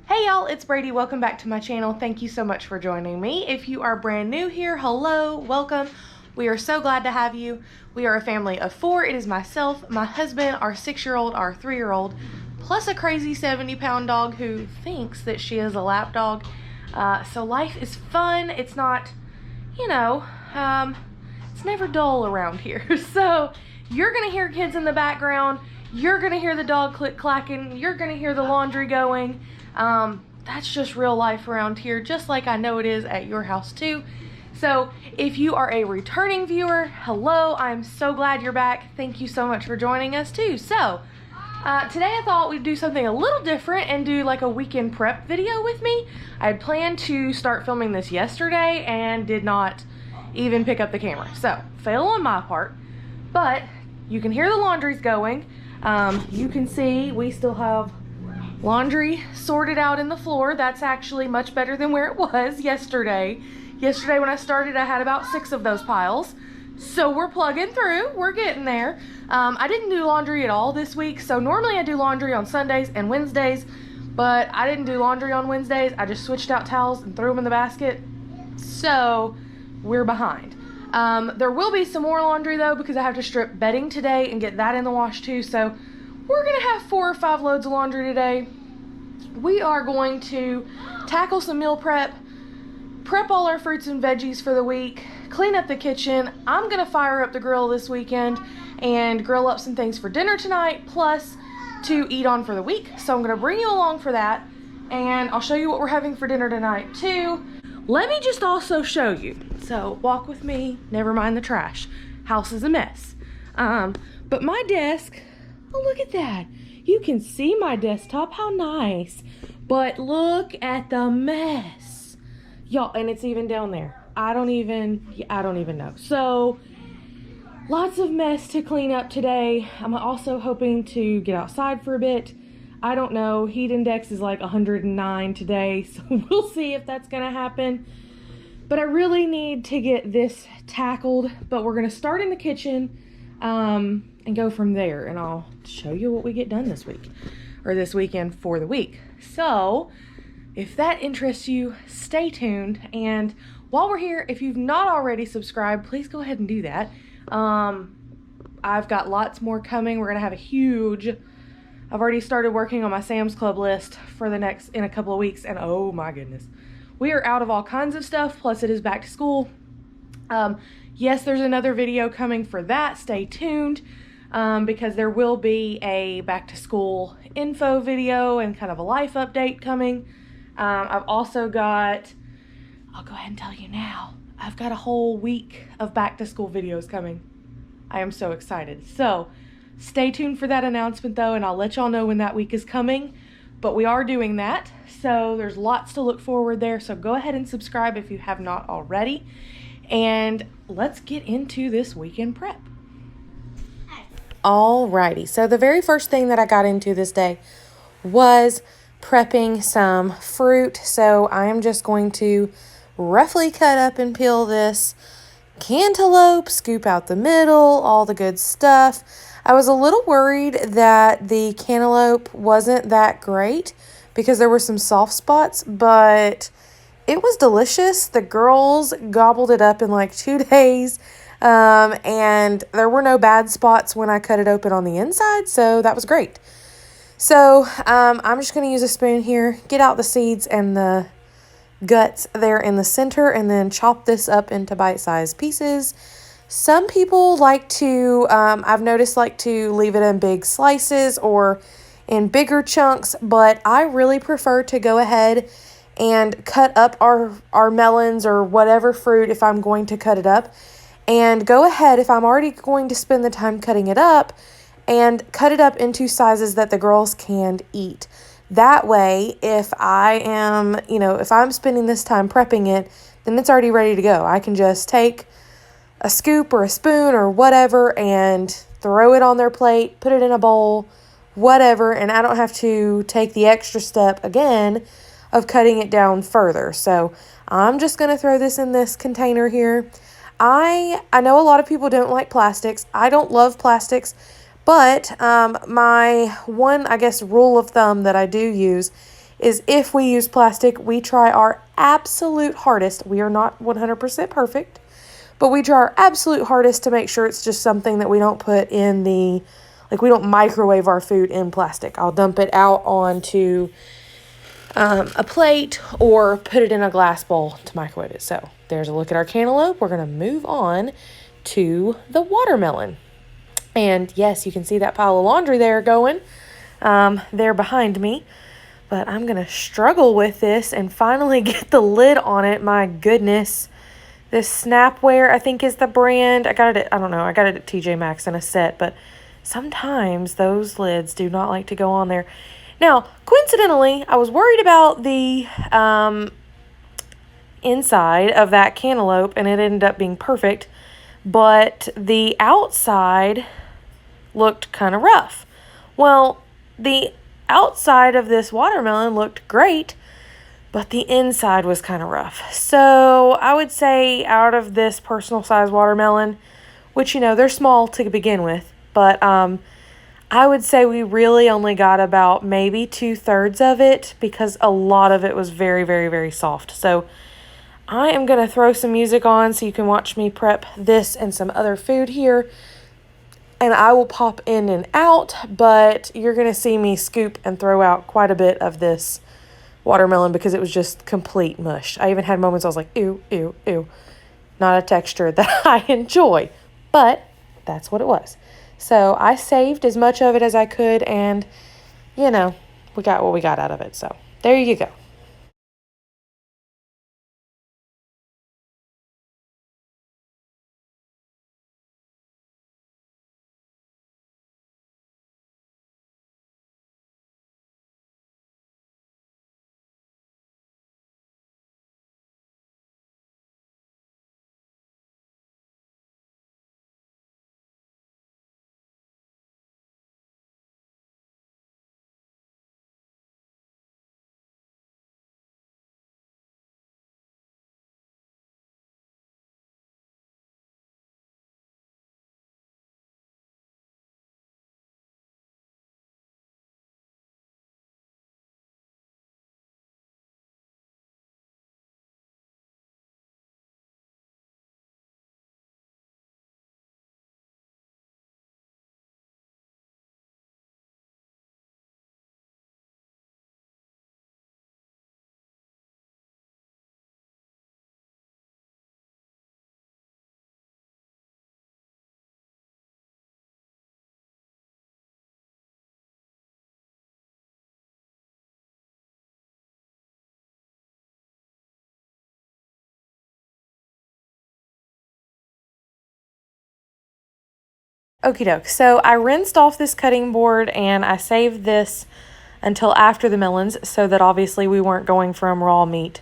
Hey y'all, it's Brady. Welcome back to my channel. Thank you so much for joining me. If you are brand new here, hello, welcome. We are so glad to have you. We are a family of 4. It is myself, my husband, our 6-year-old, our 3-year-old, plus a crazy 70-pound dog who thinks that she is a lap dog. So life is fun. It's not, it's never dull around here. So you're gonna hear kids in the background. You're gonna hear the dog click-clacking. You're gonna hear the laundry going. That's just real life around here, just like I know it is at your house too. So if you are a returning viewer, hello, I'm so glad you're back. Thank you so much for joining us too. So today I thought we'd do something a little different and do like a weekend prep video with me. I had planned to start filming this yesterday and did not even pick up the camera. So fail on my part, but you can hear the laundry's going. You can see we still have laundry sorted out in the floor. That's actually much better than where it was yesterday. Yesterday when I started, I had about 6 of those piles. So we're plugging through, we're getting there. I didn't do laundry at all this week. So normally I do laundry on Sundays and Wednesdays, but I didn't do laundry on Wednesdays. I just switched out towels and threw them in the basket. So we're behind. There will be some more laundry though, because I have to strip bedding today and get that in the wash too. So we're gonna have 4 or 5 loads of laundry today. We are going to tackle some meal prep all our fruits and veggies for the week, clean up the kitchen. I'm gonna fire up the grill this weekend and grill up some things for dinner tonight, plus to eat on for the week. So I'm gonna bring you along for that, and I'll show you what we're having for dinner tonight too. Let me just also show you. So walk with me, never mind the trash. House is a mess. But my desk, oh, look at that. You can see my desktop, how nice. But look at the mess. Y'all, and it's even down there. I don't even know. So, lots of mess to clean up today. I'm also hoping to get outside for a bit. I don't know, heat index is like 109 today, so we'll see if that's gonna happen. But I really need to get this tackled, but we're gonna start in the kitchen, and go from there, and I'll show you what we get done this week or this weekend for the week. So if that interests you, stay tuned. And while we're here, if you've not already subscribed, please go ahead and do that. I've got lots more coming. We're gonna have I've already started working on my Sam's Club list for in a couple of weeks, and oh my goodness, we are out of all kinds of stuff, plus it is back to school. Yes, there's another video coming for that. Stay tuned. Because there will be a back to school info video and kind of a life update coming. I've also got, I'll go ahead and tell you now, I've got a whole week of back to school videos coming. I am so excited. So stay tuned for that announcement though, and I'll let y'all know when that week is coming. But we are doing that, so there's lots to look forward there. So go ahead and subscribe if you have not already. And let's get into this weekend prep. Alrighty, so the very first thing that I got into this day was prepping some fruit. So I am just going to roughly cut up and peel this cantaloupe, scoop out the middle, all the good stuff. I was a little worried that the cantaloupe wasn't that great because there were some soft spots, but it was delicious. The girls gobbled it up in like 2 days. And there were no bad spots when I cut it open on the inside, so that was great. So, I'm just going to use a spoon here, get out the seeds and the guts there in the center, and then chop this up into bite-sized pieces. Some people like to, I've noticed, like to leave it in big slices or in bigger chunks, but I really prefer to go ahead and cut up our melons or whatever fruit if I'm going to cut it up. And go ahead, if I'm already going to spend the time cutting it up, and cut it up into sizes that the girls can eat. That way, if I am, if I'm spending this time prepping it, then it's already ready to go. I can just take a scoop or a spoon or whatever and throw it on their plate, put it in a bowl, whatever, and I don't have to take the extra step again of cutting it down further. So I'm just going to throw this in this container here. I know a lot of people don't like plastics. I don't love plastics, but my one, I guess, rule of thumb that I do use is if we use plastic, we try our absolute hardest. We are not 100% perfect, but we try our absolute hardest to make sure it's just something that we don't put in the, like we don't microwave our food in plastic. I'll dump it out onto a plate or put it in a glass bowl to microwave it. So there's a look at our cantaloupe. We're going to move on to the watermelon. And yes, you can see that pile of laundry there going there behind me. But I'm going to struggle with this and finally get the lid on it. My goodness. This Snapware, I think, is the brand. I got it at, I don't know, I got it at TJ Maxx in a set. But sometimes those lids do not like to go on there. Now, coincidentally, I was worried about the inside of that cantaloupe, and it ended up being perfect. But the outside looked kind of rough. Well, the outside of this watermelon looked great, but the inside was kind of rough. So I would say out of this personal size watermelon, which, you know, they're small to begin with, but I would say we really only got about maybe 2/3 of it because a lot of it was very, very, very soft. So I am going to throw some music on so you can watch me prep this and some other food here. And I will pop in and out, but you're going to see me scoop and throw out quite a bit of this watermelon because it was just complete mush. I even had moments I was like, ew, ew, ew. Not a texture that I enjoy, but that's what it was. So I saved as much of it as I could, and, you know, we got what we got out of it. So there you go. Okie doke. So I rinsed off this cutting board and I saved this until after the melons so that obviously we weren't going from raw meat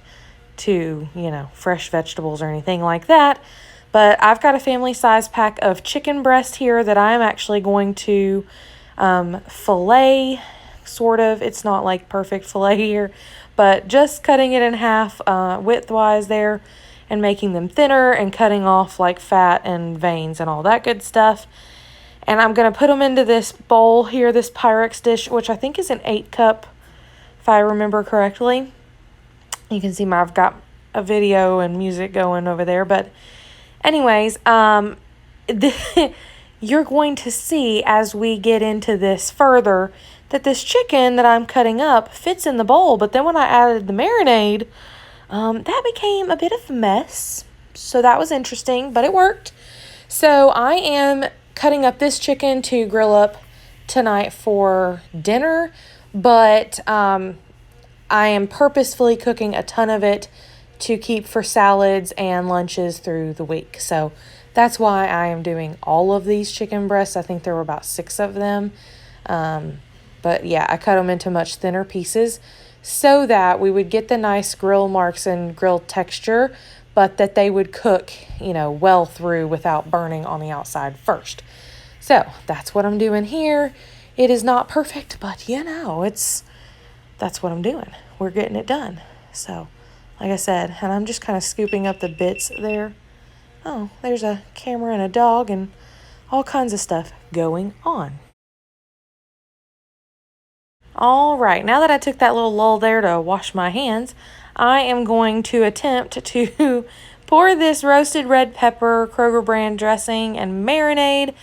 to, you know, fresh vegetables or anything like that. But I've got a family size pack of chicken breast here that I'm actually going to fillet, sort of. It's not like perfect fillet here, but just cutting it in half widthwise there and making them thinner and cutting off like fat and veins and all that good stuff. And I'm going to put them into this bowl here, this Pyrex dish, which I think is an 8-cup, if I remember correctly. You can see I've got a video and music going over there. But anyways, you're going to see as we get into this further that this chicken that I'm cutting up fits in the bowl. But then when I added the marinade, that became a bit of a mess. So that was interesting, but it worked. So I am cutting up this chicken to grill up tonight for dinner, but I am purposefully cooking a ton of it to keep for salads and lunches through the week. So that's why I am doing all of these chicken breasts. I think there were about 6 of them. But yeah, I cut them into much thinner pieces so that we would get the nice grill marks and grill texture, but that they would cook, you know, well through without burning on the outside first. So that's what I'm doing here. It is not perfect, but you know, that's what I'm doing. We're getting it done. So, like I said, and I'm just kind of scooping up the bits there. Oh, there's a camera and a dog and all kinds of stuff going on. All right, now that I took that little lull there to wash my hands, I am going to attempt to pour this roasted red pepper Kroger brand dressing and marinade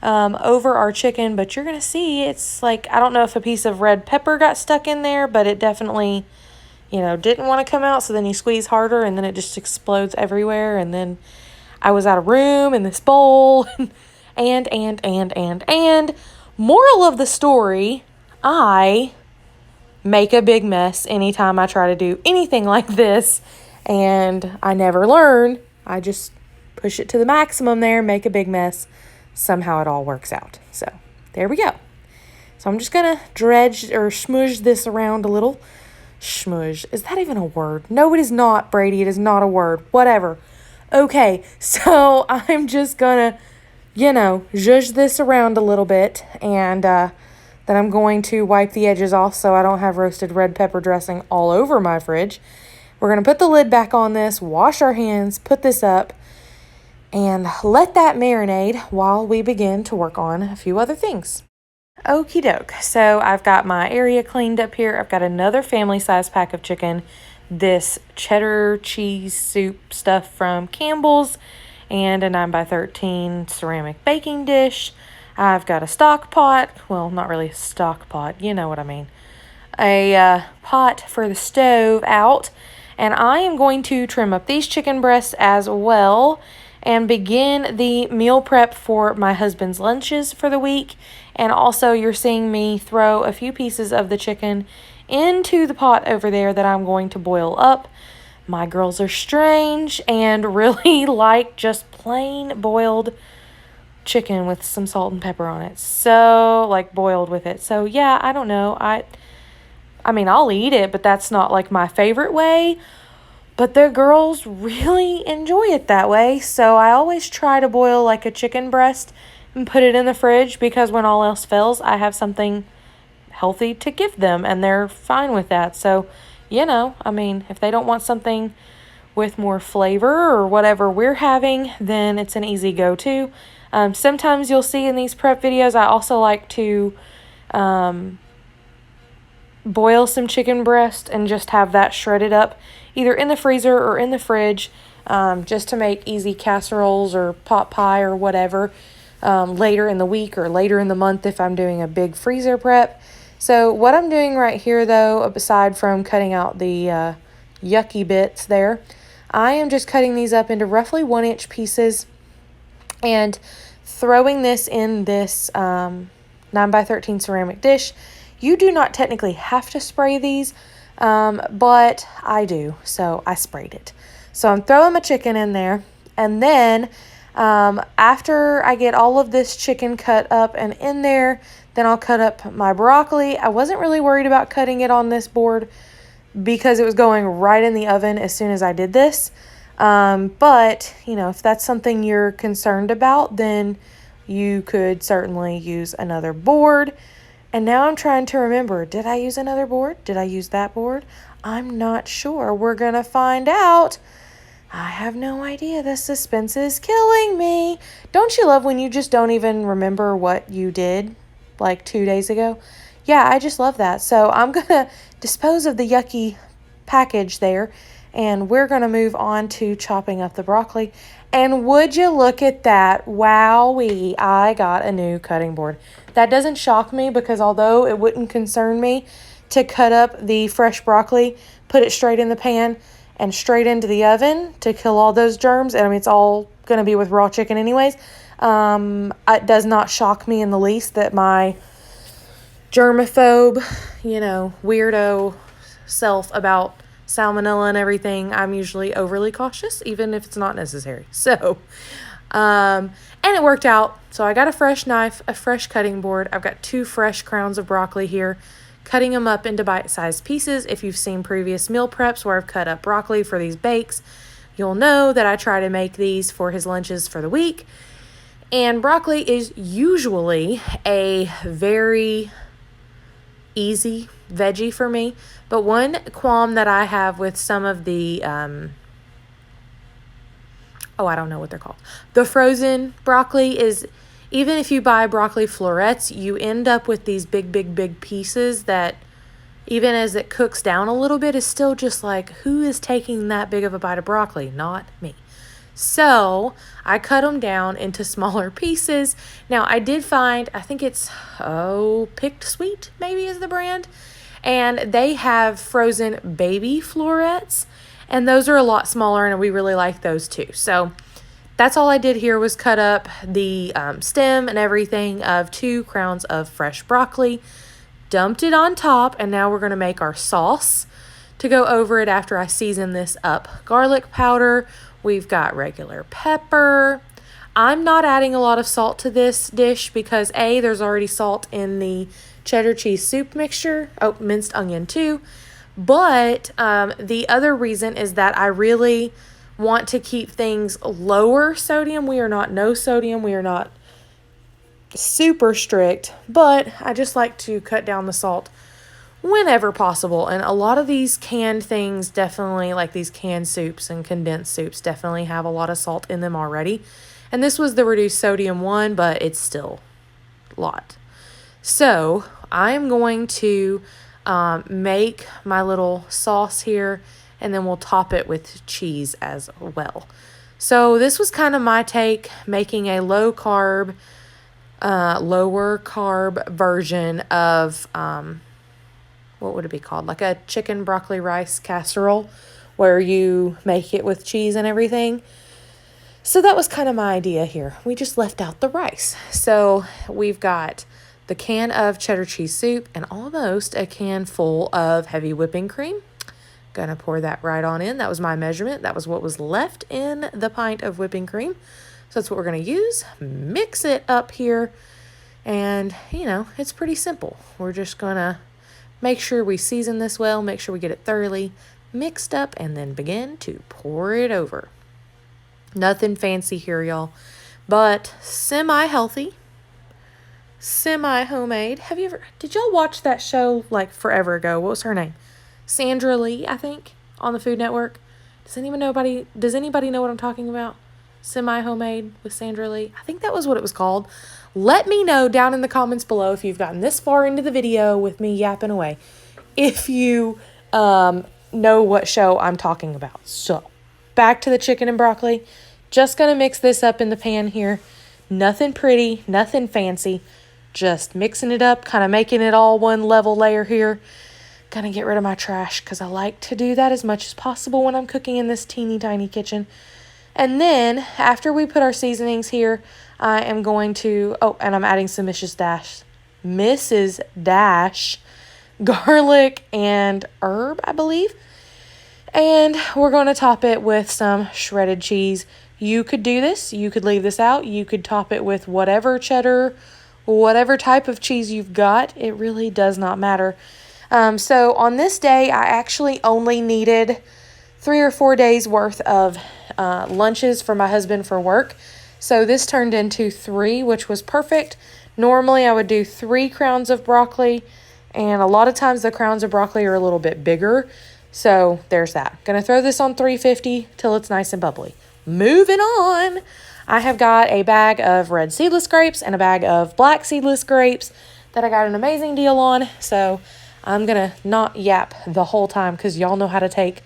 over our chicken. But you're going to see it's like, I don't know if a piece of red pepper got stuck in there, but it definitely, didn't want to come out. So then you squeeze harder and then it just explodes everywhere. And then I was out of room in this bowl. and moral of the story, I make a big mess anytime I try to do anything like this, and I never learn. I just push it to the maximum there, make a big mess. Somehow it all works out. So there we go. So I'm just gonna dredge or smudge this around a little. Smudge, is that even a word? No, it is not, Brady. It is not a word. Whatever. Okay, so I'm just gonna zhuzh this around a little bit, and then I'm going to wipe the edges off so I don't have roasted red pepper dressing all over my fridge. We're going to put the lid back on this, wash our hands, put this up, and let that marinate while we begin to work on a few other things. Okie doke. So I've got my area cleaned up here. I've got another family size pack of chicken, this cheddar cheese soup stuff from Campbell's, and a 9x13 ceramic baking dish. I've got a stock pot. Well, not really a stock pot. You know what I mean. A pot for the stove out. And I am going to trim up these chicken breasts as well and begin the meal prep for my husband's lunches for the week. And also you're seeing me throw a few pieces of the chicken into the pot over there that I'm going to boil up. My girls are strange and really like just plain boiled chicken with some salt and pepper on it. So, like, boiled with it. So, yeah, I don't know. I mean, I'll eat it, but that's not, like, my favorite way. But the girls really enjoy it that way. So, I always try to boil, like, a chicken breast and put it in the fridge because when all else fails, I have something healthy to give them, and they're fine with that. So, I mean, if they don't want something with more flavor or whatever we're having, then it's an easy go-to. Sometimes you'll see in these prep videos, I also like to boil some chicken breast and just have that shredded up either in the freezer or in the fridge, just to make easy casseroles or pot pie or whatever later in the week or later in the month if I'm doing a big freezer prep. So what I'm doing right here, though, aside from cutting out the yucky bits there, I am just cutting these up into roughly 1-inch pieces and throwing this in this 9x13 ceramic dish. You do not technically have to spray these, but I do, so I sprayed it. So I'm throwing my chicken in there, and then after I get all of this chicken cut up and in there, then I'll cut up my broccoli. I wasn't really worried about cutting it on this board because it was going right in the oven as soon as I did this. But, if that's something you're concerned about, then you could certainly use another board. And now I'm trying to remember, did I use another board? Did I use that board? I'm not sure. We're going to find out. I have no idea. The suspense is killing me. Don't you love when you just don't even remember what you did like 2 days ago? Yeah, I just love that. So I'm going to dispose of the yucky package there, and we're going to move on to chopping up the broccoli. And would you look at that? Wowee, I got a new cutting board. That doesn't shock me because although it wouldn't concern me to cut up the fresh broccoli, put it straight in the pan and straight into the oven to kill all those germs. And I mean, it's all going to be with raw chicken anyways. It does not shock me in the least that my germaphobe, weirdo self about salmonella and everything, I'm usually overly cautious, even if it's not necessary. So, and it worked out. So I got a fresh knife, a fresh cutting board. I've got 2 fresh crowns of broccoli here, cutting them up into bite-sized pieces. If you've seen previous meal preps where I've cut up broccoli for these bakes, you'll know that I try to make these for his lunches for the week. And broccoli is usually a very easy veggie for me. But one qualm that I have with some of the, I don't know what they're called. The frozen broccoli is even if you buy broccoli florets, you end up with these big pieces that even as it cooks down a little bit is still just like, who is taking that big of a bite of broccoli? Not me. So I cut them down into smaller pieces. Now I did find, I think it's, Picked Sweet maybe is the brand. And they have frozen baby florets. And those are a lot smaller and we really like those too. So that's all I did here was cut up the stem and everything of 2 crowns of fresh broccoli. Dumped it on top, and now we're going to make our sauce to go over it after I season this up. Garlic powder, we've got regular pepper. I'm not adding a lot of salt to this dish because A, there's already salt in the cheddar cheese soup mixture. Oh, minced onion too. But the other reason is that I really want to keep things lower sodium. We are not no sodium. We are not super strict, but I just like to cut down the salt whenever possible. And a lot of these canned things definitely, like these canned soups and condensed soups, definitely have a lot of salt in them already. And this was the reduced sodium one, but it's still a lot. So I'm going to make my little sauce here, and then we'll top it with cheese as well. So this was kind of my take, making a lower carb version of, what would it be called? Like a chicken broccoli rice casserole where you make it with cheese and everything. So that was kind of my idea here. We just left out the rice. So we've got the can of cheddar cheese soup and almost a can full of heavy whipping cream. Gonna pour that right on in. That was my measurement. That was what was left in the pint of whipping cream. So that's what we're going to use. Mix it up here. And, you know, it's pretty simple. We're just going to make sure we season this well. Make sure we get it thoroughly mixed up. And then begin to pour it over. Nothing fancy here, y'all. But semi-healthy. Semi-homemade. Did y'all watch that show like forever ago? What was her name? Sandra Lee, I think, on the Food Network. Does anybody know what I'm talking about? Semi-homemade with Sandra Lee. I think that was what it was called. Let me know down in the comments below if you've gotten this far into the video with me yapping away. If you know what show I'm talking about. So, back to the chicken and broccoli. Just going to mix this up in the pan here. Nothing pretty, nothing fancy. Just mixing it up, kind of making it all one level layer here. Gonna get rid of my trash because I like to do that as much as possible when I'm cooking in this teeny tiny kitchen. And then after we put our seasonings here, I am going to, and I'm adding some Mrs. Dash garlic and herb, I believe. And we're going to top it with some shredded cheese. You could do this. You could leave this out. You could top it with whatever cheddar, whatever type of cheese you've got. It really does not matter. So on this day, I actually only needed 3 or 4 days worth of lunches for my husband for work. So this turned into 3, which was perfect. Normally I would do 3 crowns of broccoli, and a lot of times the crowns of broccoli are a little bit bigger. So there's that. Gonna throw this on 350 till it's nice and bubbly. Moving on. I have got a bag of red seedless grapes and a bag of black seedless grapes that I got an amazing deal on. So I'm going to not yap the whole time because y'all know how to take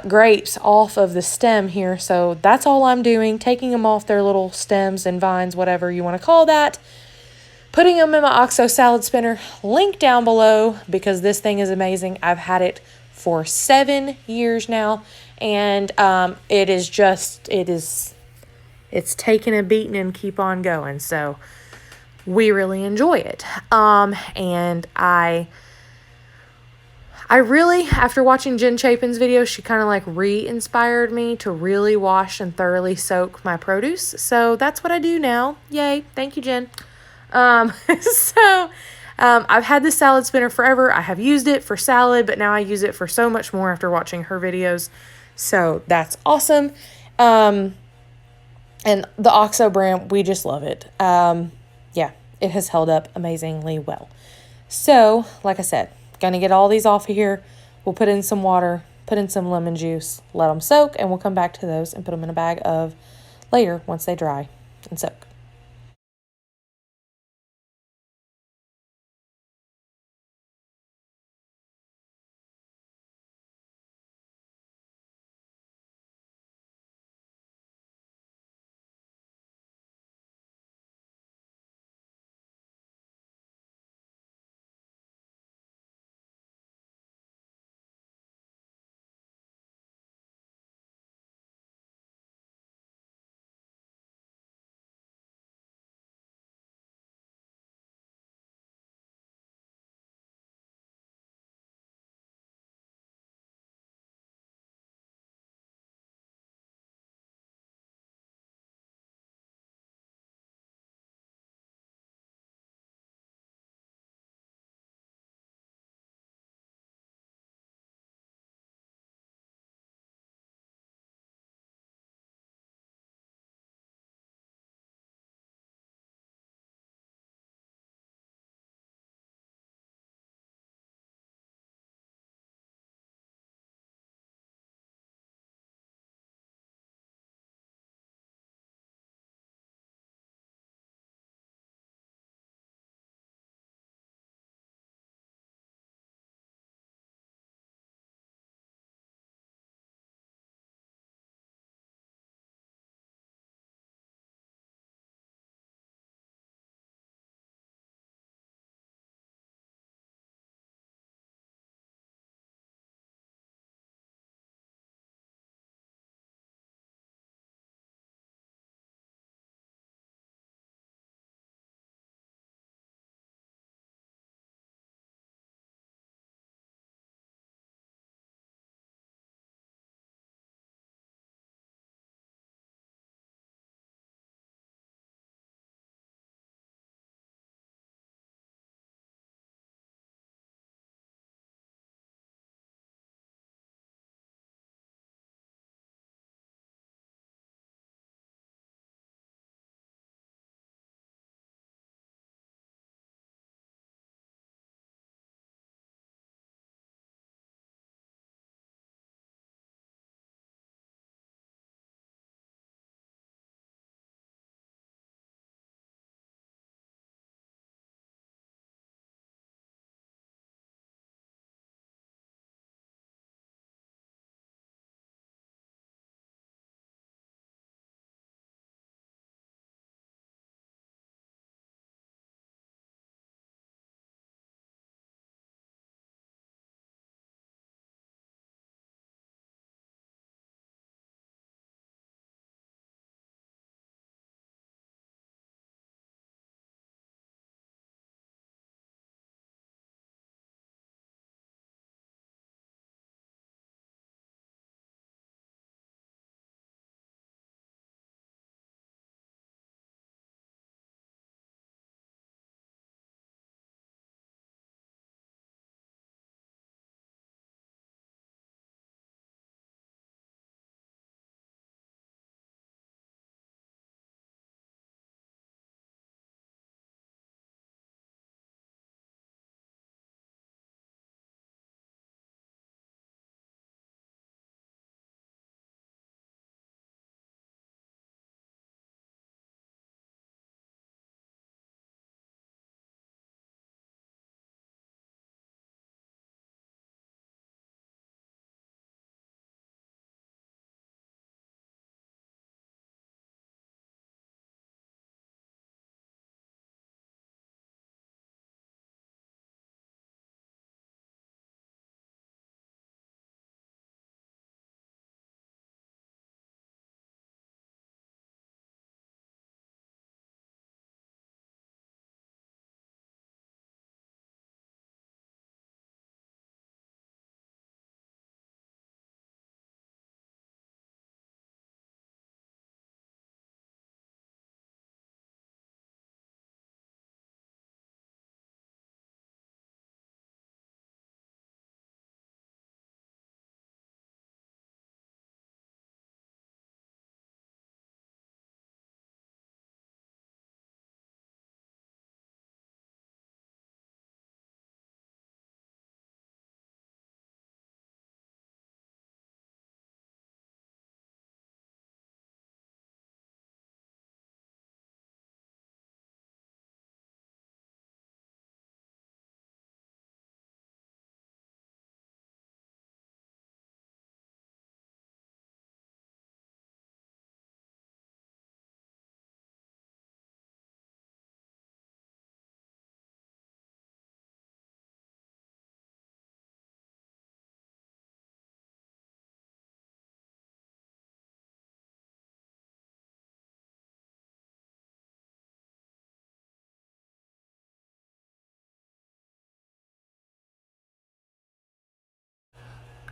grapes off of the stem here. So that's all I'm doing, taking them off their little stems and vines, whatever you want to call that. Putting them in my OXO salad spinner, link down below because this thing is amazing. I've had it for 7 years now, and it's taking a beating and keep on going. So we really enjoy it. And I really, after watching Jen Chapin's video, she kind of like re-inspired me to really wash and thoroughly soak my produce. So that's what I do now. Yay. Thank you, Jen. I've had this salad spinner forever. I have used it for salad, but now I use it for so much more after watching her videos. So that's awesome. And the OXO brand, we just love it. Yeah, it has held up amazingly well. So, like I said, gonna get all these off of here. We'll put in some water, put in some lemon juice, let them soak, and we'll come back to those and put them in a bag of later once they dry and soak.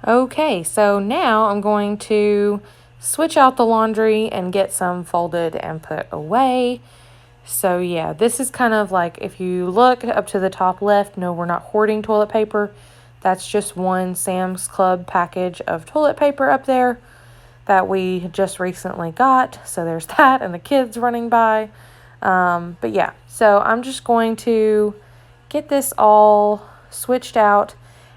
Okay, so now I'm going to switch out the laundry and get some folded and put away. So yeah, this is kind of like, if you look up to the top left, no, we're not hoarding toilet paper. That's just one Sam's Club package of toilet paper up there that we just recently got. So there's that and the kids running by. But yeah, so I'm just going to get this all switched out.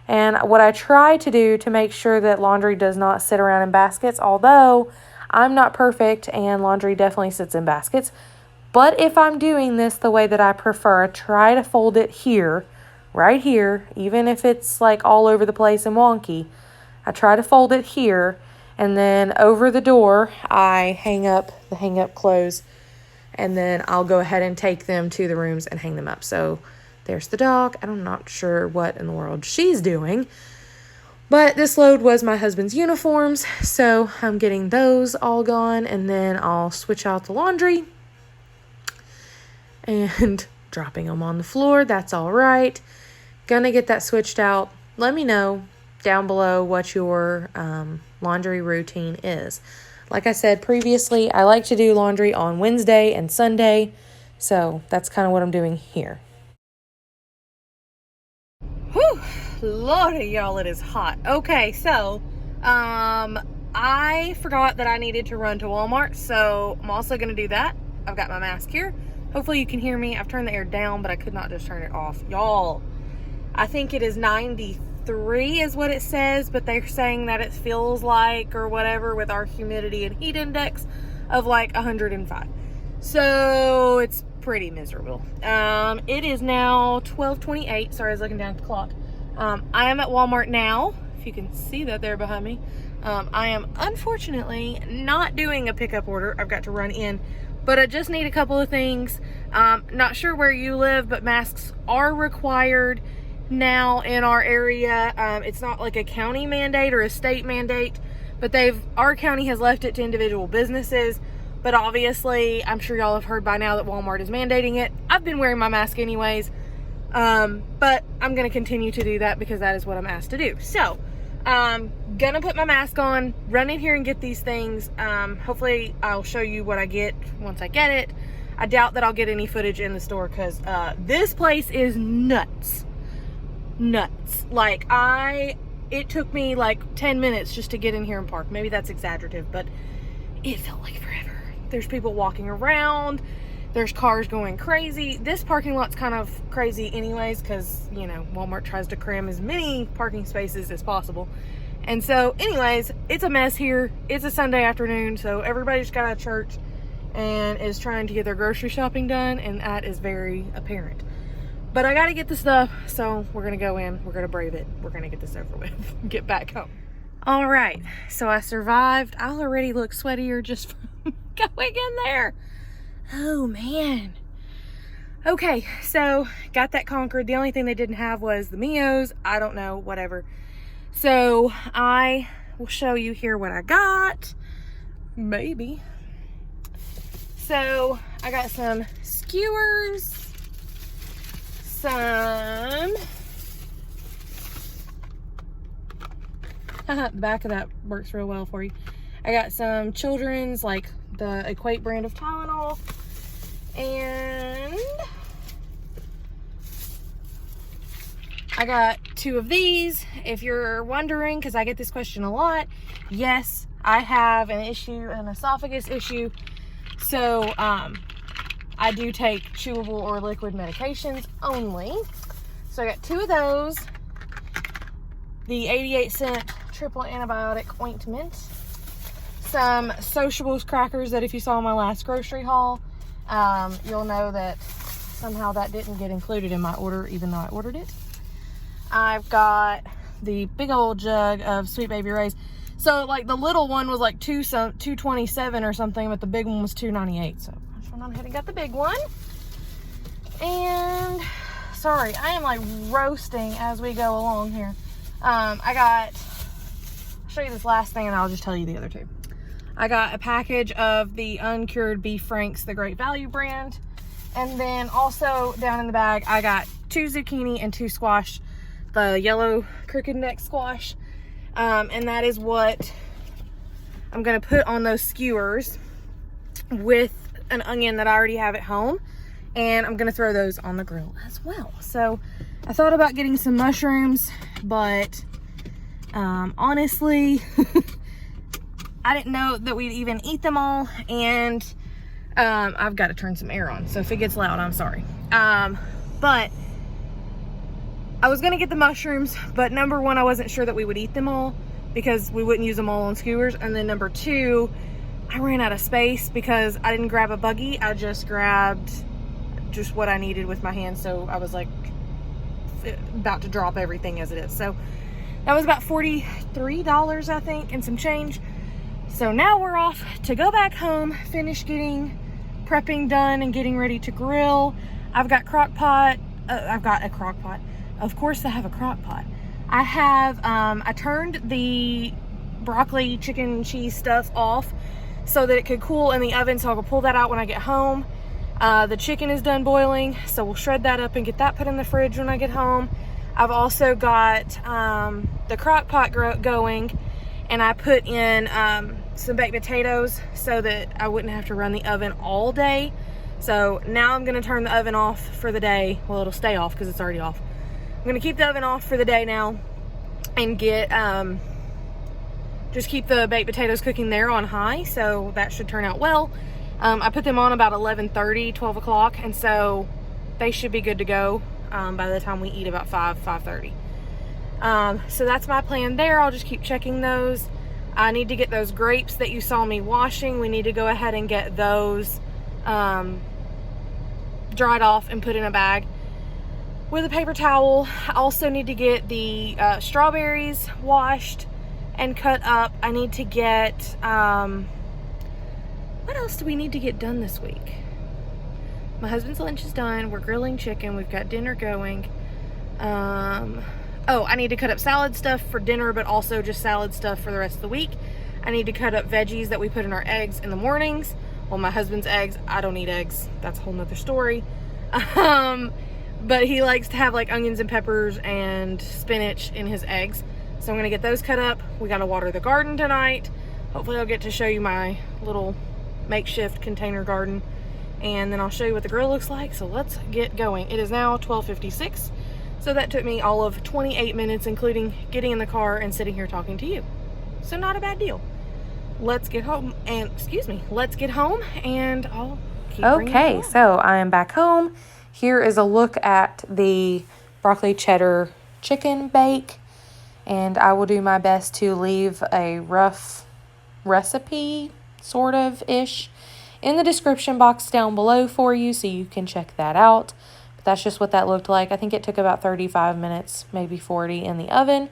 And what I try to do to make sure that laundry does not sit around in baskets, although I'm not perfect and laundry definitely sits in baskets, but if I'm doing this the way that I prefer, I try to fold it here, right here, even if it's like all over the place and wonky. I try to fold it here, and then over the door, I hang up the hang-up clothes, and then I'll go ahead and take them to the rooms and hang them up. So there's the dog. I'm not sure what in the world she's doing. But this load was my husband's uniforms. So I'm getting those all gone. And then I'll switch out the laundry. And dropping them on the floor. That's all right. Gonna get that switched out. Let me know down below what your laundry routine is. Like I said previously, I like to do laundry on Wednesday and Sunday. So that's kind of what I'm doing here. Whew, Lordy, y'all, it is hot. Okay, so, I forgot that I needed to run to Walmart, so I'm also going to do that. I've got my mask here. Hopefully you can hear me. I've turned the air down, but I could not just turn it off. Y'all, I think it is 93 is what it says, but they're saying that it feels like, or whatever, with our humidity and heat index of like 105. So it's pretty miserable. It is now 12:28. Sorry, I was looking down at the clock. I am at Walmart now, if you can see that there behind me. I am unfortunately not doing a pickup order. I've got to run in, but I just need a couple of things. Not sure where you live, but masks are required now in our area. It's not like a county mandate or a state mandate, but our county has left it to individual businesses. But obviously, I'm sure y'all have heard by now that Walmart is mandating it. I've been wearing my mask anyways, but I'm going to continue to do that because that is what I'm asked to do. So, gonna put my mask on, run in here and get these things. Hopefully, I'll show you what I get once I get it. I doubt that I'll get any footage in the store because this place is nuts. Nuts. Like, it took me like 10 minutes just to get in here and park. Maybe that's exaggerative, but it felt like forever. There's people walking around. There's cars going crazy. This parking lot's kind of crazy anyways because, you know, Walmart tries to cram as many parking spaces as possible. And so, anyways, it's a mess here. It's a Sunday afternoon, so everybody's got out of church and is trying to get their grocery shopping done, and that is very apparent. But I gotta get the stuff, so we're gonna go in. We're gonna brave it. We're gonna get this over with. Get back home. All right, so I survived. I already look sweatier just from going in there. Oh man. Okay, so got that conquered. The only thing they didn't have was the Mios. I don't know, whatever. So I will show you here what I got. Maybe. So I got some skewers, some the back of that works real well for you. I got some children's, like the Equate brand of Tylenol, and I got 2 of these. If you're wondering, because I get this question a lot, yes, I have an esophagus issue, so I do take chewable or liquid medications only. So I got 2 of those, the 88-cent triple antibiotic ointment, some Sociables crackers that if you saw my last grocery haul, you'll know that somehow that didn't get included in my order, even though I ordered it. I've got the big old jug of Sweet Baby Ray's. So like the little one was like $2.27 or something, but the big one was $2.98. So I just went on ahead and got the big one. And sorry, I am like roasting as we go along here. I'll show you this last thing and I'll just tell you the other 2. I got a package of the uncured beef franks, the Great Value brand. And then also down in the bag, I got 2 zucchini and 2 squash, the yellow crooked neck squash. And that is what I'm gonna put on those skewers with an onion that I already have at home. And I'm gonna throw those on the grill as well. So I thought about getting some mushrooms, but honestly, I didn't know that we'd even eat them all. And I've got to turn some air on, so if it gets loud, I'm sorry. But I was gonna get the mushrooms, but number one, I wasn't sure that we would eat them all because we wouldn't use them all on skewers. And then number two, I ran out of space because I didn't grab a buggy. I just grabbed just what I needed with my hands. So I was like about to drop everything as it is. So that was about $43, I think, and some change. So now we're off to go back home, finish getting prepping done and getting ready to grill. I've got crock pot. I've got a crock pot. Of course I have a crock pot. I have, I turned the broccoli chicken cheese stuff off so that it could cool in the oven, so I can pull that out when I get home. The chicken is done boiling, so we'll shred that up and get that put in the fridge when I get home. I've also got the crock pot going, and I put in some baked potatoes so that I wouldn't have to run the oven all day. So now I'm gonna turn the oven off for the day. Well, it'll stay off because it's already off. I'm gonna keep the oven off for the day now and get just keep the baked potatoes cooking there on high, so that should turn out well. I put them on about 11:30, 12 o'clock, and so they should be good to go by the time we eat about 5:30. So that's my plan there. I'll just keep checking those. I need to get those grapes that you saw me washing. We need to go ahead and get those dried off and put in a bag with a paper towel. I also need to get the strawberries washed and cut up. I need to get what else do we need to get done this week? My husband's lunch is done. We're grilling chicken. We've got dinner going. Oh, I need to cut up salad stuff for dinner, but also just salad stuff for the rest of the week. I need to cut up veggies that we put in our eggs in the mornings. Well, my husband's eggs, I don't eat eggs. That's a whole nother story. But he likes to have like onions and peppers and spinach in his eggs. So I'm gonna get those cut up. We gotta water the garden tonight. Hopefully I'll get to show you my little makeshift container garden, and then I'll show you what the grill looks like. So let's get going. It is now 12:56, so that took me all of 28 minutes, including getting in the car and sitting here talking to you. So not a bad deal. Let's get home, and let's get home, and I'll keep bringing it along. So I am back home. Here is a look at the broccoli cheddar chicken bake, and I will do my best to leave a rough recipe sort of ish in the description box down below for you, so you can check that out. But that's just what that looked like. I think it took about 35 minutes, maybe 40 in the oven.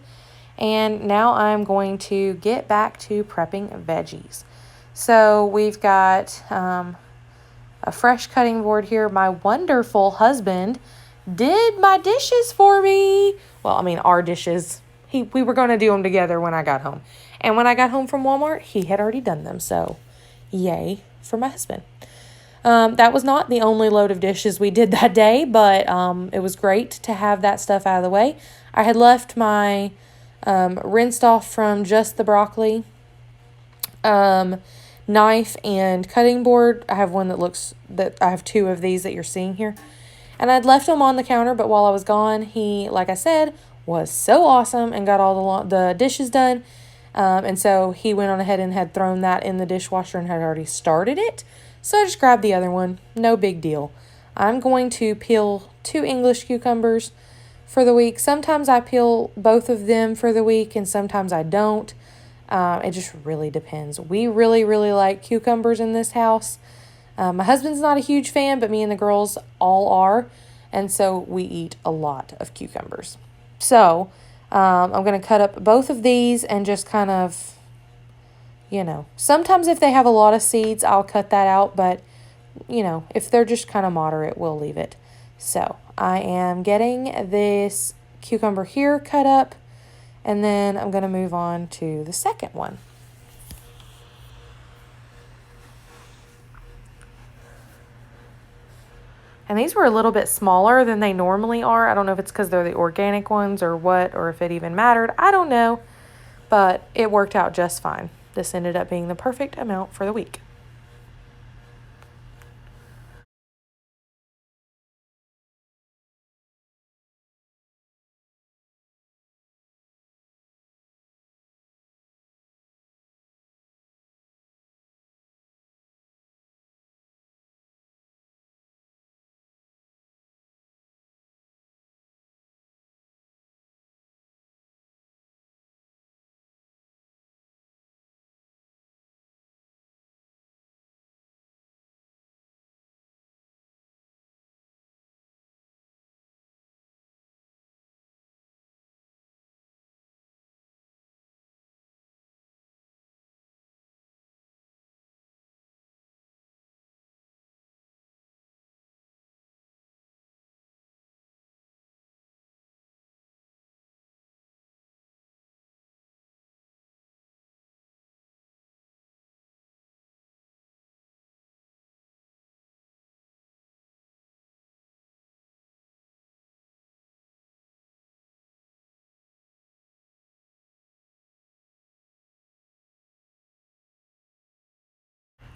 And now I'm going to get back to prepping veggies. So we've got a fresh cutting board here. My wonderful husband did my dishes for me. Well, I mean, our dishes. We were going to do them together when I got home. And when I got home from Walmart, he had already done them. So yay for my husband. That was not the only load of dishes we did that day, but it was great to have that stuff out of the way. I had left my rinsed off from just the broccoli knife and cutting board. I have one that I have two of these that you're seeing here. And I'd left them on the counter, but while I was gone, he, like I said, was so awesome and got all the dishes done. And so he went on ahead and had thrown that in the dishwasher and had already started it. So I just grabbed the other one. No big deal. I'm going to peel 2 English cucumbers for the week. Sometimes I peel both of them for the week and sometimes I don't. It just really depends. We really, really like cucumbers in this house. My husband's not a huge fan, but me and the girls all are. And so we eat a lot of cucumbers. So I'm going to cut up both of these and just kind of, sometimes if they have a lot of seeds, I'll cut that out. But, if they're just kind of moderate, we'll leave it. So I am getting this cucumber here cut up, and then I'm going to move on to the second one. And these were a little bit smaller than they normally are. I don't know if it's because they're the organic ones or what, or if it even mattered. I don't know. but it worked out just fine. This ended up being the perfect amount for the week.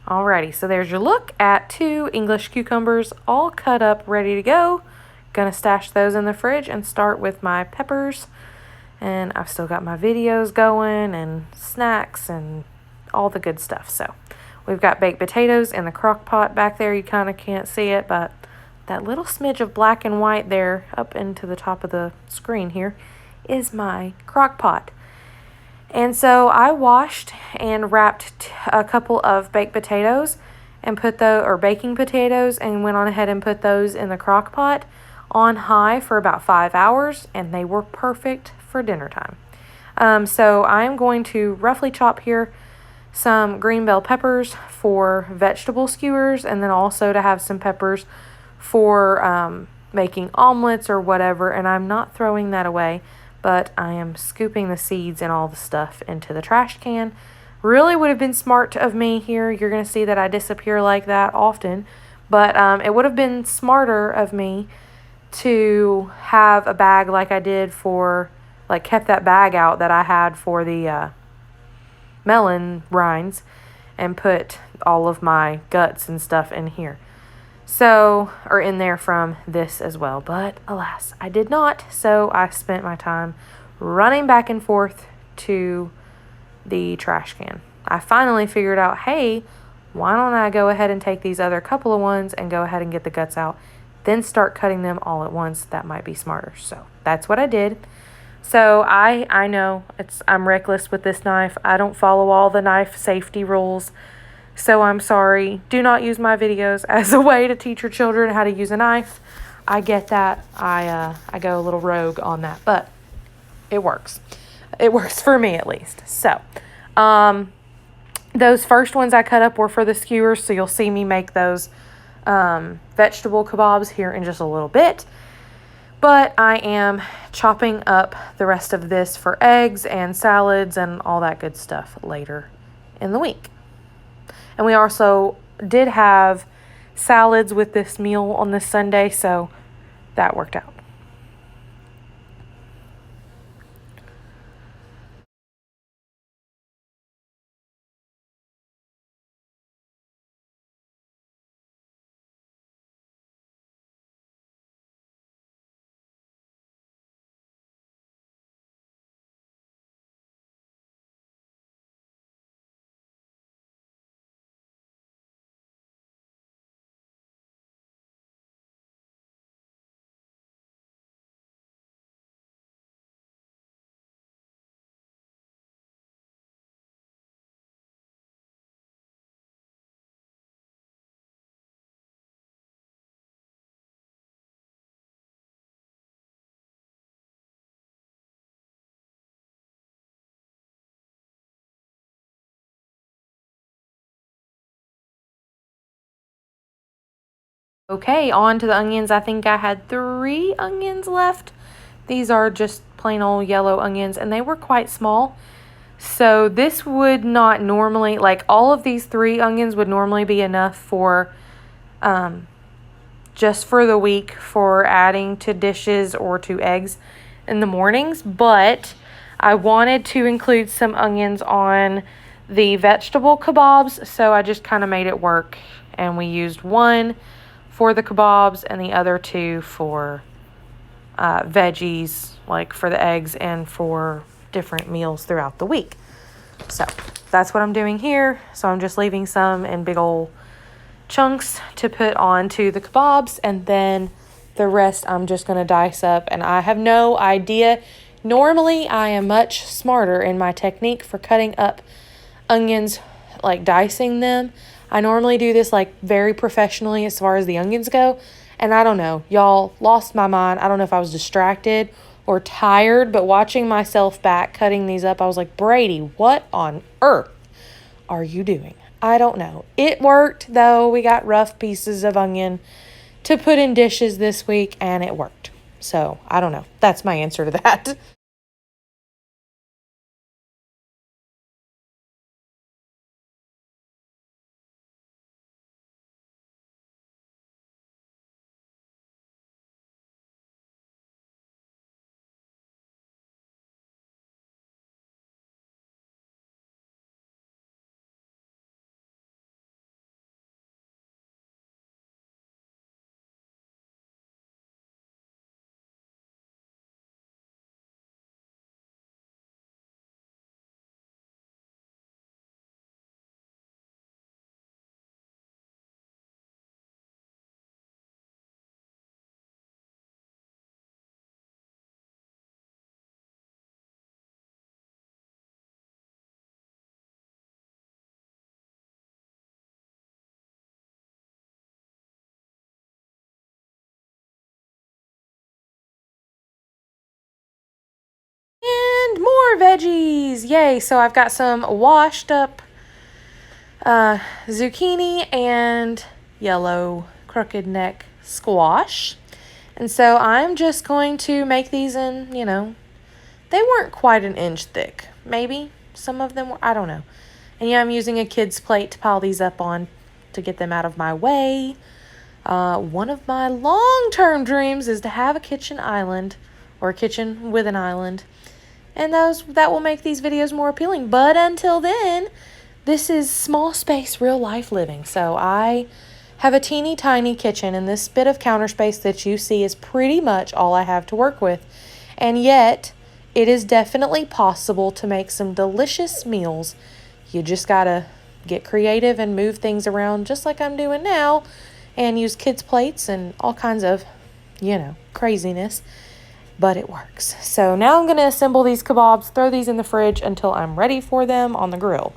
Alrighty, so there's your look at 2 English cucumbers all cut up, ready to go. Gonna stash those in the fridge and start with my peppers. And I've still got my videos going and snacks and all the good stuff. So we've got baked potatoes in the crock pot back there. You kind of can't see it, but that little smidge of black and white there up into the top of the screen here is my crock pot. And so I washed and wrapped a couple of baked potatoes and put those, or baking potatoes, and went on ahead and put those in the crock pot on high for about 5 hours, and they were perfect for dinner time. So I'm going to roughly chop here some green bell peppers for vegetable skewers, and then also to have some peppers for making omelets or whatever, and I'm not throwing that away, but I am scooping the seeds and all the stuff into the trash can. Really would have been smart of me here. You're going to see that I disappear like that often, but it would have been smarter of me to have a bag like I did for, like, kept that bag out that I had for the melon rinds and put all of my guts and stuff in here. So, or in there from this as well. But alas, I did not. So I spent my time running back and forth to the trash can. I finally figured out, hey, why don't I go ahead and take these other couple of ones and go ahead and get the guts out, then start cutting them all at once. That might be smarter. So that's what I did. So I know I'm reckless with this knife. I don't follow all the knife safety rules. So I'm sorry. Do not use my videos as a way to teach your children how to use a knife. I get that. I go a little rogue on that, but it works. It works for me at least. So, those first ones I cut up were for the skewers, so you'll see me make those vegetable kebabs here in just a little bit. But I am chopping up the rest of this for eggs and salads and all that good stuff later in the week. And we also did have salads with this meal on this Sunday, so that worked out. Okay, on to the onions. I think I had 3 onions left. These are just plain old yellow onions, and they were quite small. So this would not normally, like all of these 3 onions would normally be enough for just for the week for adding to dishes or to eggs in the mornings. But I wanted to include some onions on the vegetable kebabs, so I just kind of made it work. And we used one for the kebabs and the other two for veggies, like for the eggs and for different meals throughout the week. So that's what I'm doing here. So I'm just leaving some in big old chunks to put onto the kebabs, and then the rest I'm just going to dice up. And I have no idea. Normally, I am much smarter in my technique for cutting up onions, like dicing them. I normally do this like very professionally as far as the onions go. And I don't know, y'all, lost my mind. I don't know if I was distracted or tired, but watching myself back cutting these up, I was like, Brady, what on earth are you doing? I don't know. It worked, though. We got rough pieces of onion to put in dishes this week, and it worked. So, I don't know. That's my answer to that. And more veggies. Yay. So, I've got some washed up zucchini and yellow crooked neck squash. And so I'm just going to make these in, they weren't quite an inch thick. Maybe some of them were, I don't know. And yeah, I'm using a kid's plate to pile these up on to get them out of my way. One of my long-term dreams is to have a kitchen island or a kitchen with an island. And that will make these videos more appealing. But until then, this is small space, real life living. So I have a teeny tiny kitchen, and this bit of counter space that you see is pretty much all I have to work with. And yet, it is definitely possible to make some delicious meals. You just gotta get creative and move things around just like I'm doing now, and use kids' plates and all kinds of, craziness. But it works. So now I'm going to assemble these kebabs, throw these in the fridge until I'm ready for them on the grill.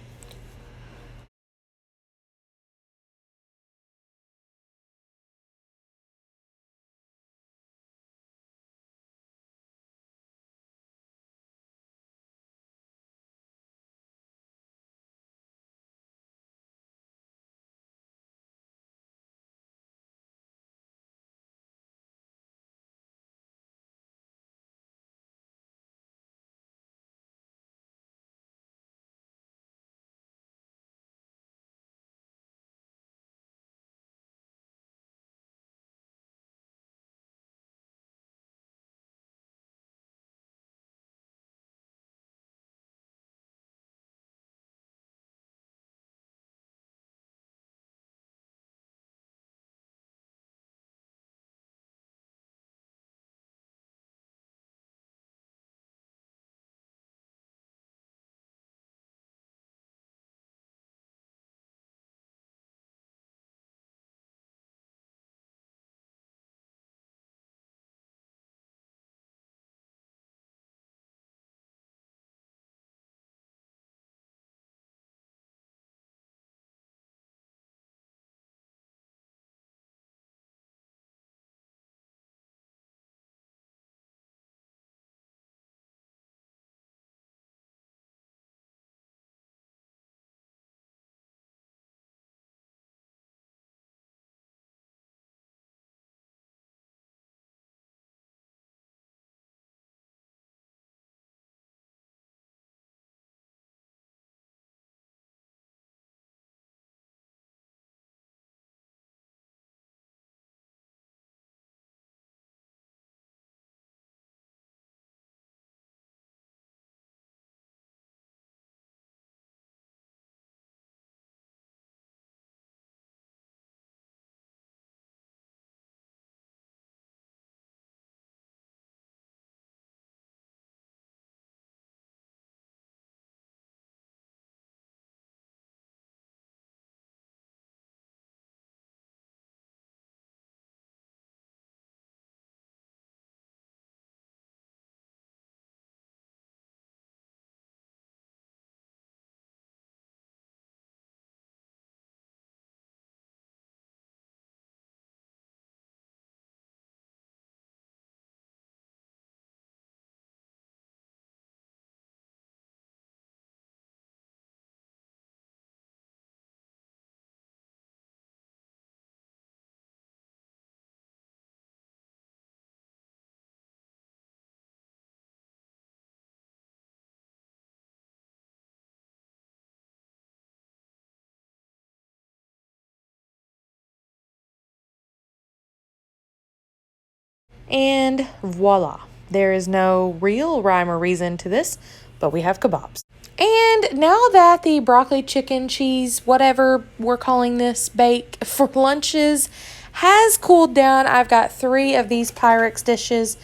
And voila. There is no real rhyme or reason to this, but we have kebabs. And now that the broccoli, chicken, cheese, whatever we're calling this bake for lunches has cooled down, I've got 3 of these Pyrex dishes.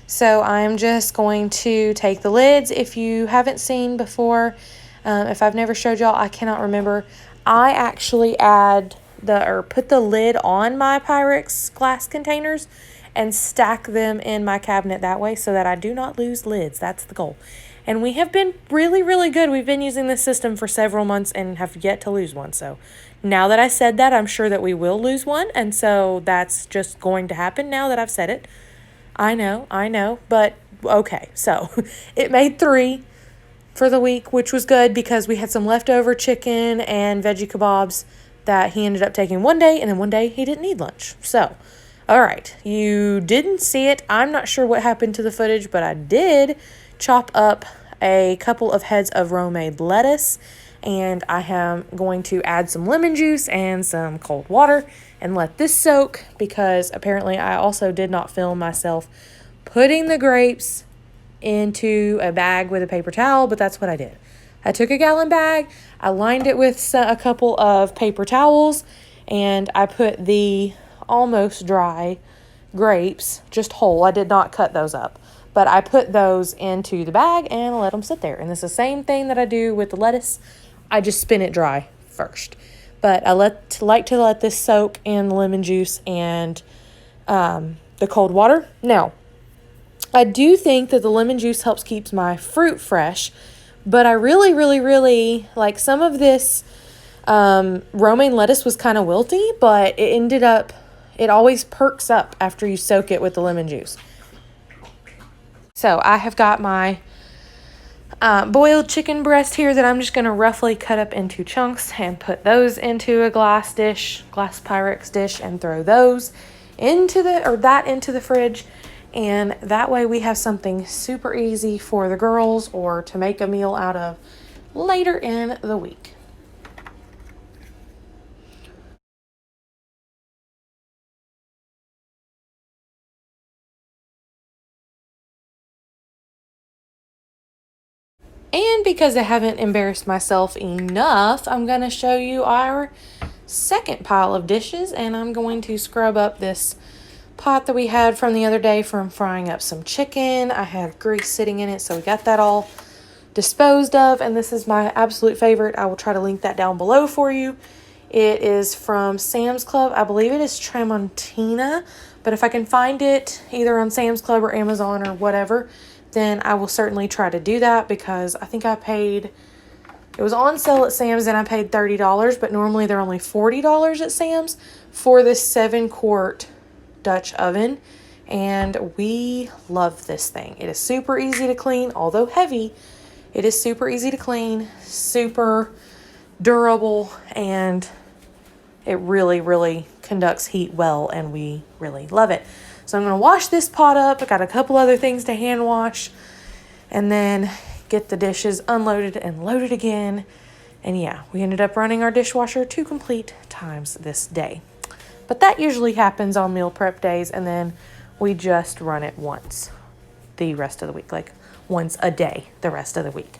So I'm just going to take the lids. If you haven't seen before, if I've never showed y'all, I cannot remember. I actually put the lid on my Pyrex glass containers and stack them in my cabinet that way so that I do not lose lids. That's the goal. And we have been really, really good. We've been using this system for several months and have yet to lose one. So now that I said that, I'm sure that we will lose one. And so that's just going to happen now that I've said it. I know, but okay. So it made 3 for the week, which was good because we had some leftover chicken and veggie kebabs that he ended up taking one day, and then one day he didn't need lunch. So, all right, you didn't see it. I'm not sure what happened to the footage, but I did chop up a couple of heads of romaine lettuce, and I am going to add some lemon juice and some cold water and let this soak, because apparently I also did not film myself putting the grapes into a bag with a paper towel, but that's what I did. I took a gallon bag, I lined it with a couple of paper towels, and I put the almost dry grapes, just whole. I did not cut those up, but I put those into the bag and let them sit there. And it's the same thing that I do with the lettuce. I just spin it dry first. But I like to let this soak in the lemon juice and the cold water. Now, I do think that the lemon juice helps keep my fruit fresh, but I really, really, really like some of this romaine lettuce was kind of wilty, but it always perks up after you soak it with the lemon juice. So I have got my boiled chicken breast here that I'm just going to roughly cut up into chunks and put those into a glass Pyrex dish, and throw those into the fridge. And that way we have something super easy for the girls or to make a meal out of later in the week. And because I haven't embarrassed myself enough, I'm going to show you our second pile of dishes, and I'm going to scrub up this pot that we had from the other day from frying up some chicken. I had grease sitting in it, so we got that all disposed of, and this is my absolute favorite. I will try to link that down below for you. It is from Sam's Club. I believe it is Tramontina, but if I can find it either on Sam's Club or Amazon or whatever, then I will certainly try to do that, because I think it was on sale at Sam's and I paid $30, but normally they're only $40 at Sam's for this 7-quart Dutch oven, and we love this thing. It is super easy to clean, although heavy. It is super easy to clean, super durable, and it really, really conducts heat well, and we really love it. So I'm going to wash this pot up. I got a couple other things to hand wash, and then get the dishes unloaded and loaded again. And yeah, we ended up running our dishwasher 2 complete times this day. But that usually happens on meal prep days, and then we just run it once the rest of the week, like once a day the rest of the week.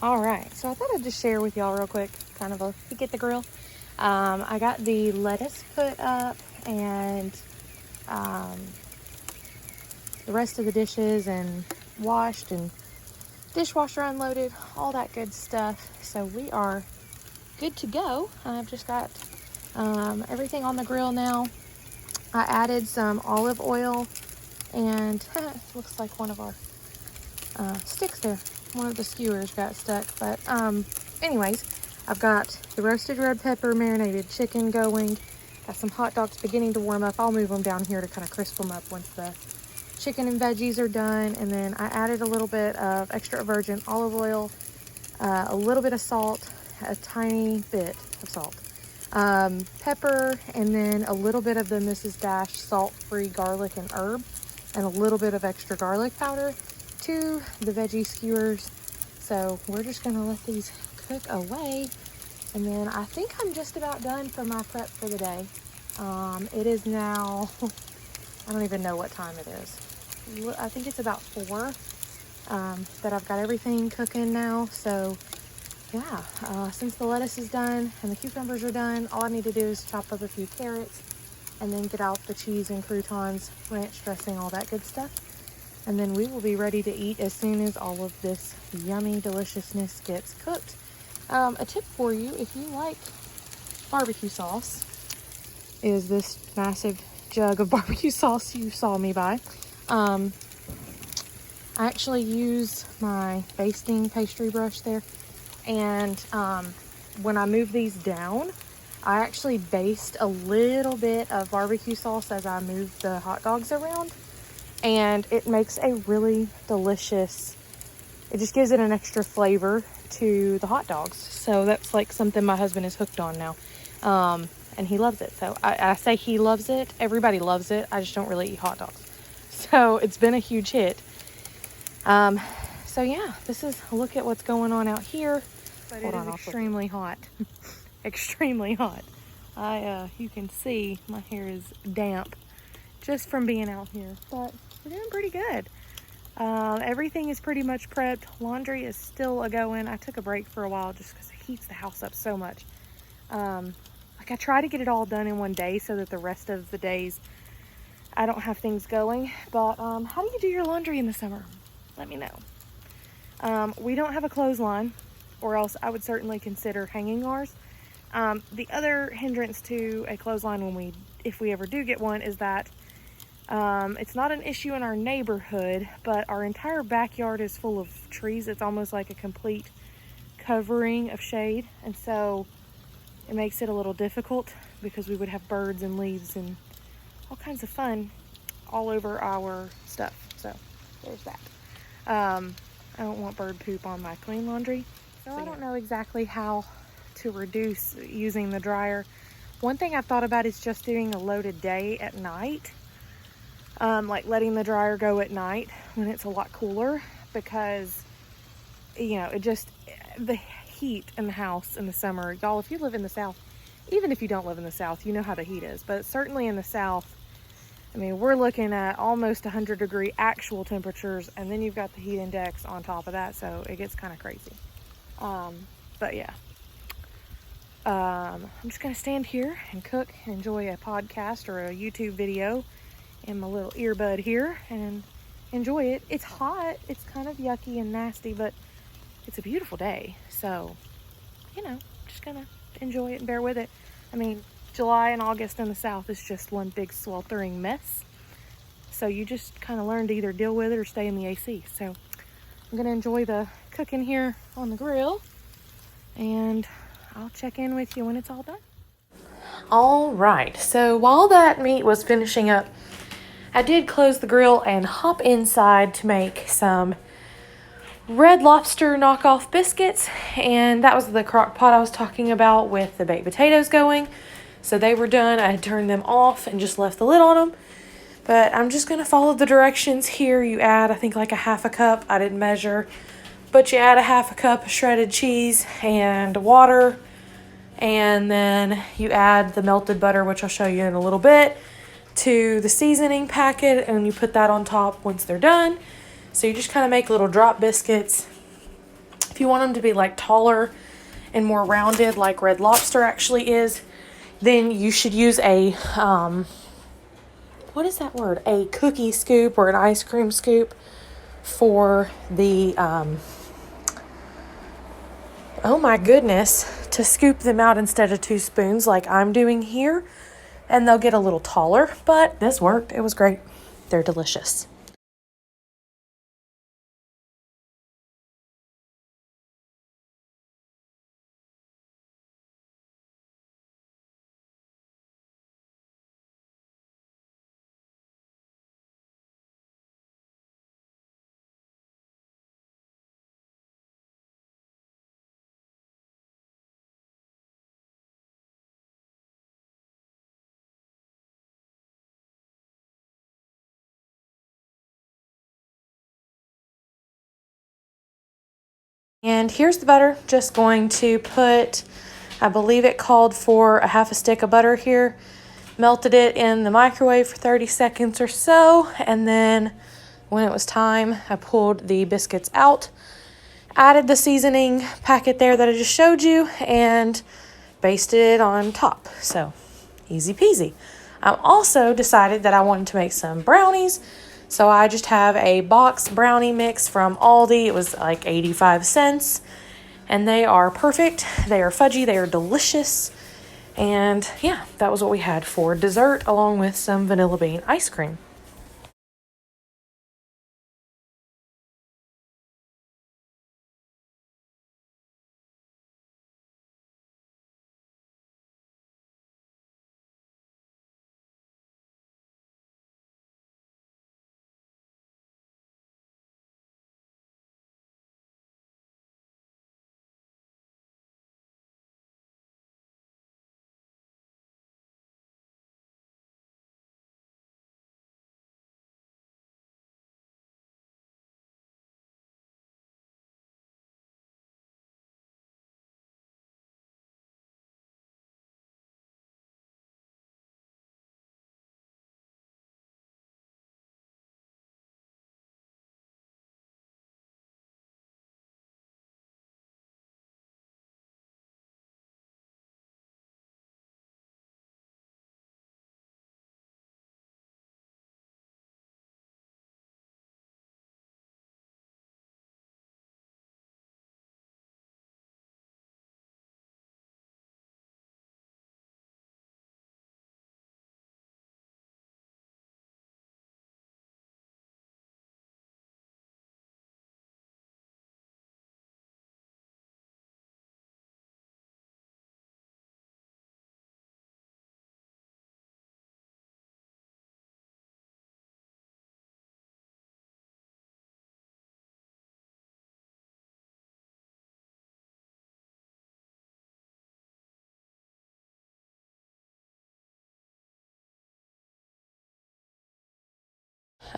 All right, so I thought I'd just share with y'all real quick, kind of a peek at the grill. I got the lettuce put up and the rest of the dishes and washed and dishwasher unloaded, all that good stuff. So we are good to go. I've just got everything on the grill now. I added some olive oil and looks like one of our sticks there. One of the skewers got stuck, but anyways, I've got the roasted red pepper marinated chicken going. Got some hot dogs beginning to warm up. I'll move them down here to kind of crisp them up once the chicken and veggies are done. And then I added a little bit of extra virgin olive oil, a little bit of salt, a tiny bit of salt, pepper, and then a little bit of the Mrs. Dash salt-free garlic and herb, and a little bit of extra garlic powder to the veggie skewers. So we're just gonna let these cook away, and then I think I'm just about done for my prep for the day. It is now, I don't even know what time it is. I think it's about 4 that I've got everything cooking now. So yeah, since the lettuce is done and the cucumbers are done, all I need to do is chop up a few carrots and then get out the cheese and croutons, ranch dressing, all that good stuff. And then we will be ready to eat as soon as all of this yummy deliciousness gets cooked. A tip for you, if you like barbecue sauce, is this massive jug of barbecue sauce you saw me buy. I actually use my basting pastry brush there, and when I move these down, I actually baste a little bit of barbecue sauce as I move the hot dogs around, and it makes a really delicious, it just gives it an extra flavor to the hot dogs. So that's like something my husband is hooked on now, and he loves it. So I say he loves it, everybody loves it, I just don't really eat hot dogs. So it's been a huge hit. So yeah, this is a look at what's going on out here. But it is extremely hot. Extremely hot. You can see my hair is damp just from being out here, but we're doing pretty good. Everything is pretty much prepped. Laundry is still a-going. I took a break for a while just because it heats the house up so much. Like I try to get it all done in one day so that the rest of the days I don't have things going. But how do you do your laundry in the summer? Let me know. We don't have a clothesline, or else I would certainly consider hanging ours. The other hindrance to a clothesline if we ever do get one, is that it's not an issue in our neighborhood, but our entire backyard is full of trees. It's almost like a complete covering of shade, and so it makes it a little difficult because we would have birds and leaves and all kinds of fun all over our stuff. So there's that. I don't want bird poop on my clean laundry. So I don't know exactly how to reduce using the dryer. One thing I've thought about is just doing a loaded day at night. Like letting the dryer go at night when it's a lot cooler, because you know, the heat in the house in the summer, y'all, if you live in the South, even if you don't live in the South, you know how the heat is, but certainly in the South, I mean, we're looking at almost 100-degree actual temperatures, and then you've got the heat index on top of that, so it gets kind of crazy. But yeah, I'm just gonna stand here and cook, enjoy a podcast or a YouTube video in my little earbud here and enjoy it. It's hot, it's kind of yucky and nasty, but it's a beautiful day, so you know, just gonna enjoy it and bear with it. I mean, July and August in the South is just one big sweltering mess, so you just kind of learn to either deal with it or stay in the AC. So I'm gonna enjoy the cooking here on the grill, and I'll check in with you when it's all done. All right, so while that meat was finishing up, I did close the grill and hop inside to make some Red Lobster knockoff biscuits, and that was the crock pot I was talking about with the baked potatoes going. So they were done. I had turned them off and just left the lid on them, but I'm just gonna follow the directions here. You add, I think, like a half a cup, I didn't measure, but you add a half a cup of shredded cheese and water, and then you add the melted butter, which I'll show you in a little bit, to the seasoning packet, and you put that on top once they're done. So you just kind of make little drop biscuits, If you want them to be like taller and more rounded like Red Lobster actually is, then you should use a, what is that word? A cookie scoop or an ice cream scoop for the, oh my goodness, to scoop them out instead of 2 spoons like I'm doing here. And they'll get a little taller, but this worked. It was great. They're delicious. And here's the butter. Just going to put, I believe it called for a half a stick of butter here. Melted it in the microwave for 30 seconds or so. And then when it was time, I pulled the biscuits out, added the seasoning packet there that I just showed you, and basted it on top. So easy peasy. I also decided that I wanted to make some brownies. So I just have a box brownie mix from Aldi. It was like 85 cents. And they are perfect. They are fudgy. They are delicious. And yeah, that was what we had for dessert, along with some vanilla bean ice cream.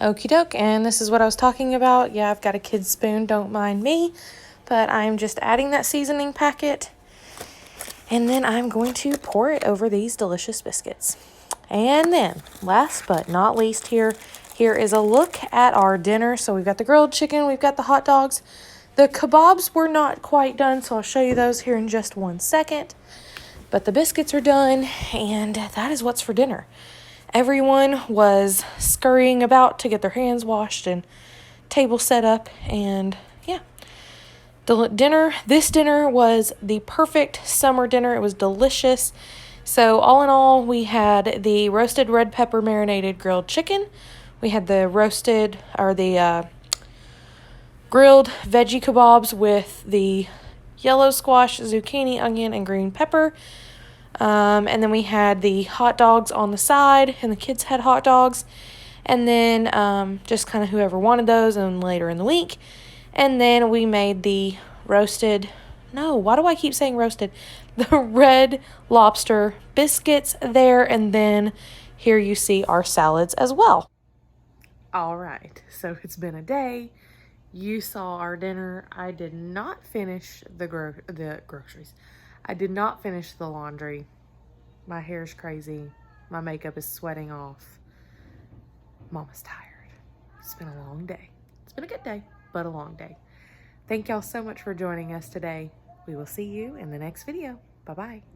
Okie doke, and this is what I was talking about. Yeah, I've got a kid's spoon, don't mind me. But I'm just adding that seasoning packet. And then I'm going to pour it over these delicious biscuits. And then, last but not least here is a look at our dinner. So we've got the grilled chicken, we've got the hot dogs. The kebabs were not quite done, so I'll show you those here in just 1 second. But the biscuits are done, and that is what's for dinner. Everyone was scurrying about to get their hands washed and table set up, and yeah. This dinner was the perfect summer dinner. It was delicious. So all in all, we had the roasted red pepper marinated grilled chicken. We had the grilled veggie kebabs with the yellow squash, zucchini, onion, and green pepper. And then we had the hot dogs on the side, and the kids had hot dogs. And then just kind of whoever wanted those, and later in the week. And then we made the why do I keep saying roasted? The Red Lobster biscuits there, and then here you see our salads as well. All right, so it's been a day. You saw our dinner. I did not finish the groceries. I did not finish the laundry. My hair's crazy. My makeup is sweating off. Mama's tired. It's been a long day. It's been a good day, but a long day. Thank y'all so much for joining us today. We will see you in the next video. Bye-bye.